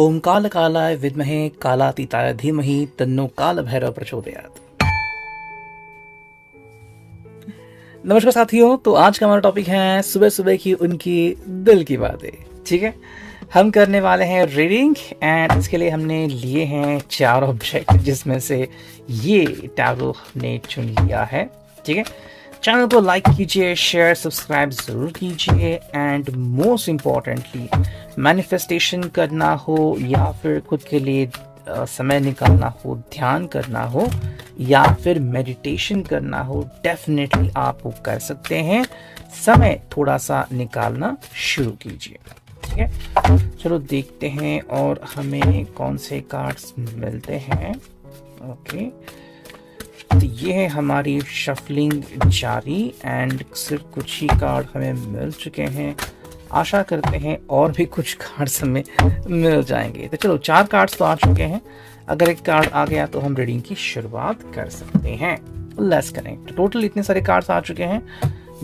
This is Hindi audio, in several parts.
ओम काल कालाय विद्महे कालातीताय धीमहि तन्नो काल भैरव प्रचोदयात्। नमस्कार साथियों, तो आज का हमारा टॉपिक है सुबह सुबह की उनकी दिल की बातें। ठीक है, हम करने वाले हैं रीडिंग एंड इसके लिए हमने लिए हैं 4 ऑब्जेक्ट, जिसमें से ये टैरो हमने चुन लिया है। ठीक है, चैनल को लाइक कीजिए, शेयर सब्सक्राइब ज़रूर कीजिए एंड मोस्ट इम्पॉर्टेंटली मैनिफेस्टेशन करना हो या फिर खुद के लिए समय निकालना हो, ध्यान करना हो या फिर मेडिटेशन करना हो, डेफिनेटली आप वो कर सकते हैं। समय थोड़ा सा निकालना शुरू कीजिए। ठीक है, चलो देखते हैं और हमें कौन से कार्ड्स मिलते हैं। ओके, तो ये है हमारी शफलिंग जारी एंड सिर्फ कुछ ही कार्ड हमें मिल चुके हैं। आशा करते हैं और भी कुछ कार्ड्स हमें मिल जाएंगे। तो चलो 4 कार्ड्स तो आ चुके हैं। अगर एक कार्ड आ गया तो हम रीडिंग की शुरुआत कर सकते हैं। Let's connect. टोटल इतने सारे कार्ड्स आ चुके हैं।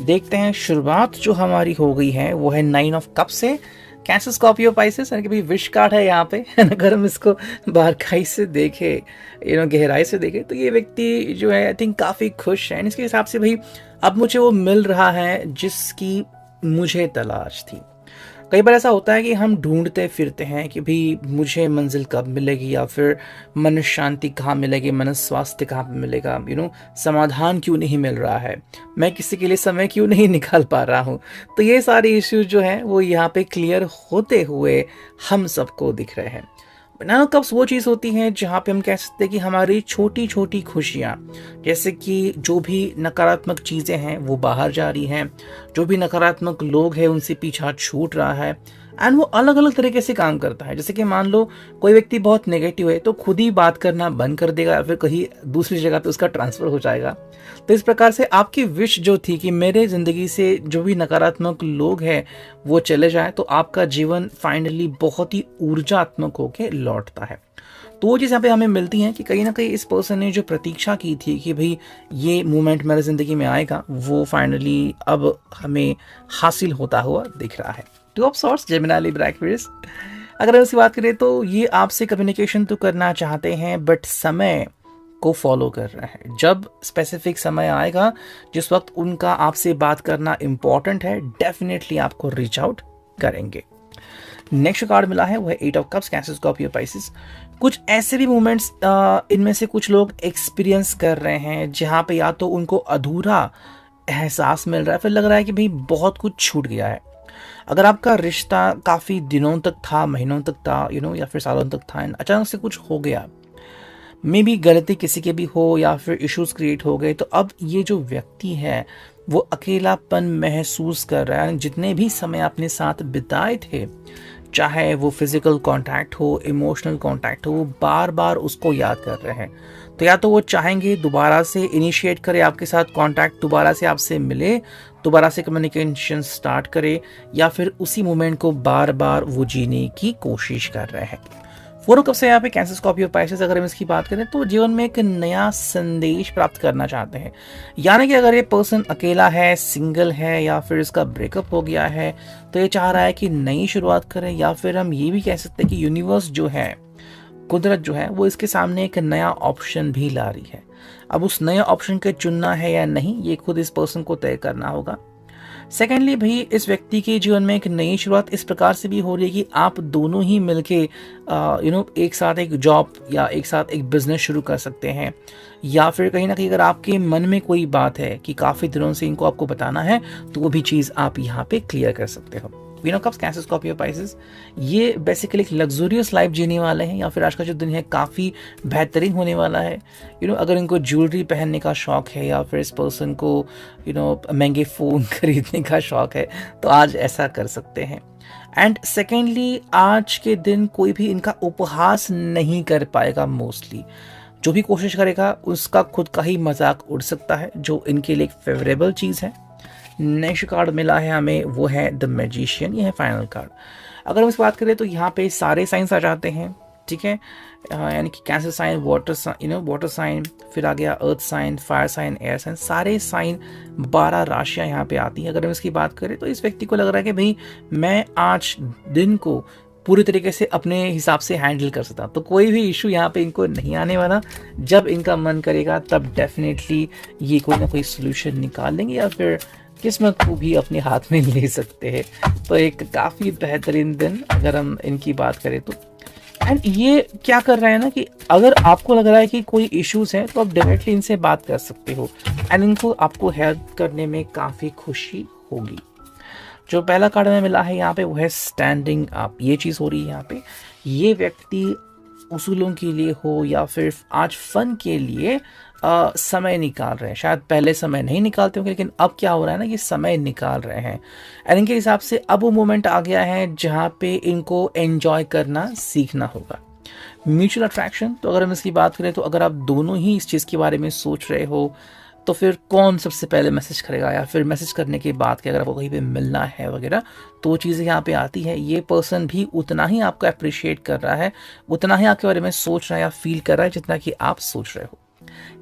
देखते हैं, शुरुआत जो हमारी हो गई है वो है 9 ऑफ कप से। कैंसर, स्कॉर्पियो, पाइसेस, यानी कि भाई विश कार्ड है यहाँ पे। अगर हम इसको बारीकाई से देखें, गहराई से देखें, तो ये व्यक्ति जो है आई थिंक काफ़ी खुश है। इसके हिसाब से भाई अब मुझे वो मिल रहा है जिसकी मुझे तलाश थी। कई बार ऐसा होता है कि हम ढूंढते फिरते हैं कि भाई मुझे मंजिल कब मिलेगी या फिर मन शांति कहाँ मिलेगी, मन स्वास्थ्य कहाँ पे मिलेगा, समाधान क्यों नहीं मिल रहा है, मैं किसी के लिए समय क्यों नहीं निकाल पा रहा हूँ। तो ये सारे इश्यूज जो हैं वो यहाँ पे क्लियर होते हुए हम सबको दिख रहे हैं। नाइन ऑफ कप्स वो चीज़ होती है जहाँ पे हम कह सकते हैं कि हमारी छोटी छोटी खुशियाँ, जैसे कि जो भी नकारात्मक चीज़ें हैं वो बाहर जा रही हैं, जो भी नकारात्मक लोग हैं उनसे पीछा छूट रहा है एंड वो अलग अलग तरीके से काम करता है। जैसे कि मान लो कोई व्यक्ति बहुत नेगेटिव है तो खुद ही बात करना बंद कर देगा या फिर कहीं दूसरी जगह पे उसका ट्रांसफ़र हो जाएगा। तो इस प्रकार से आपकी विश जो थी कि मेरे ज़िंदगी से जो भी नकारात्मक लोग हैं वो चले जाए, तो आपका जीवन फाइनली बहुत ही ऊर्जात्मक होकर लौटता है। तो वो चीज़ यहाँ पे हमें मिलती है कि कहीं ना कहीं इस पर्सन ने जो प्रतीक्षा की थी कि भाई ये मोमेंट मेरे ज़िंदगी में आएगा, वो फाइनली अब हमें हासिल होता हुआ दिख रहा है। 2 of swords, Gemini, Libra, Aquarius. अगर हम इसकी बात करें तो ये आपसे कम्युनिकेशन तो करना चाहते हैं बट समय को फॉलो कर रहे हैं। जब स्पेसिफिक समय आएगा जिस वक्त उनका आपसे बात करना इम्पॉर्टेंट है, डेफिनेटली आपको रीच आउट करेंगे। नेक्स्ट कार्ड मिला है वो है 8 of cups, cancer, Scorpio, Pisces. कुछ ऐसे भी मोमेंट्स इनमें से कुछ लोग एक्सपीरियंस कर रहे हैं जहाँ पे या तो उनको अधूरा एहसास मिल रहा है, फिर लग रहा है कि भाई बहुत कुछ छूट गया है। अगर आपका रिश्ता काफ़ी दिनों तक था, महीनों तक था, या फिर सालों तक था, अचानक से कुछ हो गया, मे बी गलती किसी के भी हो या फिर इश्यूज क्रिएट हो गए, तो अब ये जो व्यक्ति है वो अकेलापन महसूस कर रहा है। जितने भी समय अपने साथ बिताए थे, चाहे वो फिजिकल कांटेक्ट हो, इमोशनल कांटेक्ट हो, वो बार बार उसको याद कर रहे हैं। तो या तो वो चाहेंगे दोबारा से इनिशिएट करे आपके साथ कांटेक्ट, दोबारा से आपसे मिले, दोबारा से कम्युनिकेशन स्टार्ट करे, या फिर उसी मोमेंट को बार बार वो जीने की कोशिश कर रहे हैं। 4 कप से यहाँ पे कैंसर, स्कॉर्पियो, पाइसेस। अगर हम इसकी बात करें तो जीवन में एक नया संदेश प्राप्त करना चाहते हैं। यानी कि अगर ये पर्सन अकेला है, सिंगल है या फिर इसका ब्रेकअप हो गया है, तो ये चाह रहा है कि नई शुरुआत करें, या फिर हम ये भी कह सकते हैं कि यूनिवर्स जो है, कुदरत जो है, वो इसके सामने एक नया ऑप्शन भी ला रही है। अब उस नए ऑप्शन के चुनना है या नहीं, ये खुद इस पर्सन को तय करना होगा। सेकेंडली भाई इस व्यक्ति के जीवन में एक नई शुरुआत इस प्रकार से भी हो रही है कि आप दोनों ही मिलके एक साथ एक जॉब या एक साथ एक बिजनेस शुरू कर सकते हैं, या फिर कहीं ना कहीं अगर आपके मन में कोई बात है कि काफ़ी दिनों से इनको आपको बताना है, तो वो भी चीज़ आप यहाँ पे क्लियर कर सकते हो। Queen of cups, cancer, Scorpio, Pisces. ये बेसिकली एक लग्जूरियस लाइफ जीने वाले हैं, या फिर आज का जो दिन है काफ़ी बेहतरीन होने वाला है। अगर इनको ज्वेलरी पहनने का शौक है या फिर इस पर्सन को महंगे फ़ोन खरीदने का शौक है, तो आज ऐसा कर सकते हैं। एंड सेकेंडली आज के दिन कोई भी इनका उपहास नहीं कर पाएगा। मोस्टली जो भी कोशिश करेगा उसका खुद का ही मजाक उड़ सकता है, जो इनके लिए एक फेवरेबल चीज़ है। नेक्स्ट कार्ड मिला है हमें वो है द मैजिशियन। ये है फाइनल कार्ड। अगर हम इस बात करें तो यहाँ पे सारे साइंस आ जाते हैं। ठीक है, यानी कि कैंसर साइन, वाटर साइन, फिर आ गया earth sign, fire sign, air sign, सारे साइन 12 राशियाँ यहाँ पे आती हैं। अगर हम इसकी बात करें तो इस व्यक्ति को लग रहा है कि भाई मैं आज दिन को पूरी तरीके से अपने हिसाब से हैंडल कर सकता। तो कोई भी इशू यहाँ पे इनको नहीं आने वाला। जब इनका मन करेगा तब डेफिनेटली ये कोई ना कोई सोल्यूशन निकाल लेंगे या फिर किस्मत को भी अपने हाथ में ले सकते हैं। तो एक काफ़ी बेहतरीन दिन अगर हम इनकी बात करें तो। एंड ये क्या कर रहे हैं ना कि अगर आपको लग रहा है कि कोई इश्यूज हैं तो आप डायरेक्टली इनसे बात कर सकते हो एंड इनको आपको हेल्प करने में काफ़ी खुशी होगी। जो पहला कार्ड हमें मिला है यहाँ पे वो है स्टैंडिंग अप। ये चीज़ हो रही है यहाँ पे, ये व्यक्ति उसूलों के लिए हो या फिर आज फन के लिए समय निकाल रहे हैं। शायद पहले समय नहीं निकालते होंगे लेकिन अब क्या हो रहा है ना, ये समय निकाल रहे हैं एंड इनके हिसाब से अब वो मोमेंट आ गया है जहाँ पे इनको एंजॉय करना सीखना होगा। म्यूचुअल अट्रैक्शन, तो अगर हम इसकी बात करें तो अगर आप दोनों ही इस चीज़ के बारे में सोच रहे हो तो फिर कौन सबसे पहले मैसेज करेगा या फिर मैसेज करने के बाद कि अगर आपको कहीं पे मिलना है वगैरह तो वो चीज़ें यहाँ पे आती है। ये पर्सन भी उतना ही आपको अप्रिशिएट कर रहा है, उतना ही आपके बारे में सोच रहा है या फील कर रहा है जितना कि आप सोच रहे हो।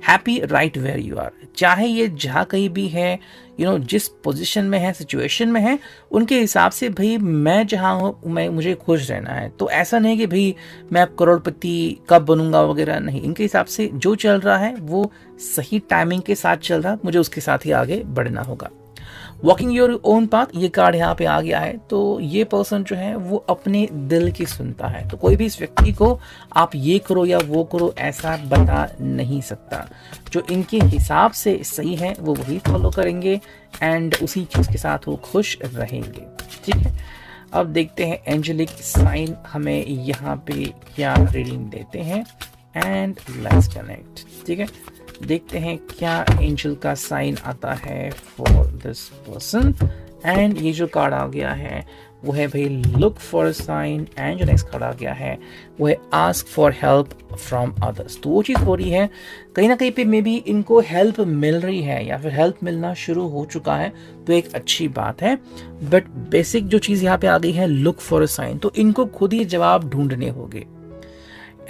Happy right where you are, चाहे ये जहाँ कहीं भी है, जिस पोजीशन में है, सिचुएशन में है, उनके हिसाब से भाई मैं जहाँ हूँ मैं मुझे खुश रहना है। तो ऐसा नहीं कि भाई मैं अब करोड़पति कब बनूंगा वगैरह, नहीं। इनके हिसाब से जो चल रहा है वो सही टाइमिंग के साथ चल रहा है, मुझे उसके साथ ही आगे बढ़ना होगा। वॉकिंग योर ओन पाथ, ये कार्ड यहाँ पे आ गया है। तो ये पर्सन जो है वो अपने दिल की सुनता है। तो कोई भी इस व्यक्ति को आप ये करो या वो करो ऐसा बता नहीं सकता। जो इनके हिसाब से सही है वो वही फॉलो करेंगे एंड उसी चीज़ के साथ वो खुश रहेंगे। ठीक है, अब देखते हैं एंजेलिक साइन हमें यहाँ पे क्या रीडिंग देते हैं एंड लेट्स कनेक्ट। ठीक है, देखते हैं क्या एंजल का साइन आता है फॉर दिस पर्सन। एंड ये जो कार्ड आ गया है वो है भाई look for a sign and जो नेक्स्ट कार्ड आ गया है वो है ask for help from others. तो वो चीज़ हो रही है कहीं ना कहीं पे मे बी इनको हेल्प मिल रही है या फिर हेल्प मिलना शुरू हो चुका है, तो एक अच्छी बात है। बट बेसिक जो चीज़ यहाँ पे आ गई है लुक फॉर अ साइन, तो इनको खुद ही जवाब ढूंढने होंगे।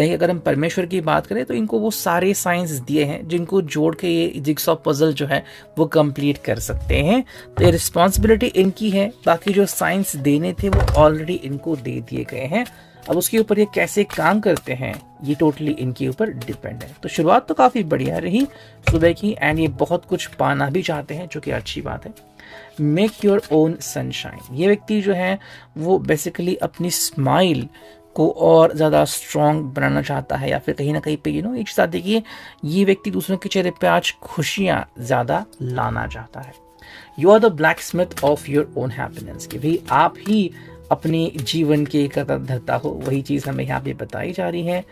अगर हम परमेश्वर की बात करें तो इनको वो सारे साइंस दिए हैं जिनको जोड़ के ये जिग्सॉ पजल जो है वो कंप्लीट कर सकते हैं। तो ये रिस्पॉन्सिबिलिटी इनकी है, बाकी जो साइंस देने थे वो ऑलरेडी इनको दे दिए गए हैं। अब उसके ऊपर ये कैसे काम करते हैं ये टोटली इनके ऊपर डिपेंड है। तो शुरुआत तो काफ़ी बढ़िया रही सुबह की एंड ये बहुत कुछ पाना भी चाहते हैं जो कि अच्छी बात है। मेक योर ओन सनशाइन, ये व्यक्ति जो है वो बेसिकली अपनी स्माइल को और ज़्यादा स्ट्रॉन्ग बनाना चाहता है या फिर कहीं ना कहीं पे एक चीज़ देखिए, ये व्यक्ति दूसरों के चेहरे पे आज खुशियाँ ज़्यादा लाना चाहता है। You are the blacksmith of your own happiness, कि भाई आप ही अपने जीवन के कदर धरता हो, वही चीज़ हमें यहाँ पे बताई जा रही है।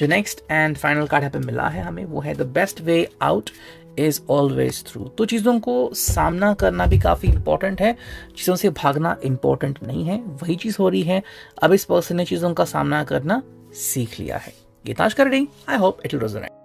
जो नेक्स्ट एंड फाइनल कार्ड यहाँ पे मिला है हमें वो है the best way out is always through. तो चीज़ों को सामना करना भी काफ़ी इंपॉर्टेंट है, चीज़ों से भागना इंपॉर्टेंट नहीं है, वही चीज़ हो रही है। अब इस पर्सन ने चीज़ों का सामना करना सीख लिया है। ये ताज कर रही, I hope it will resonate.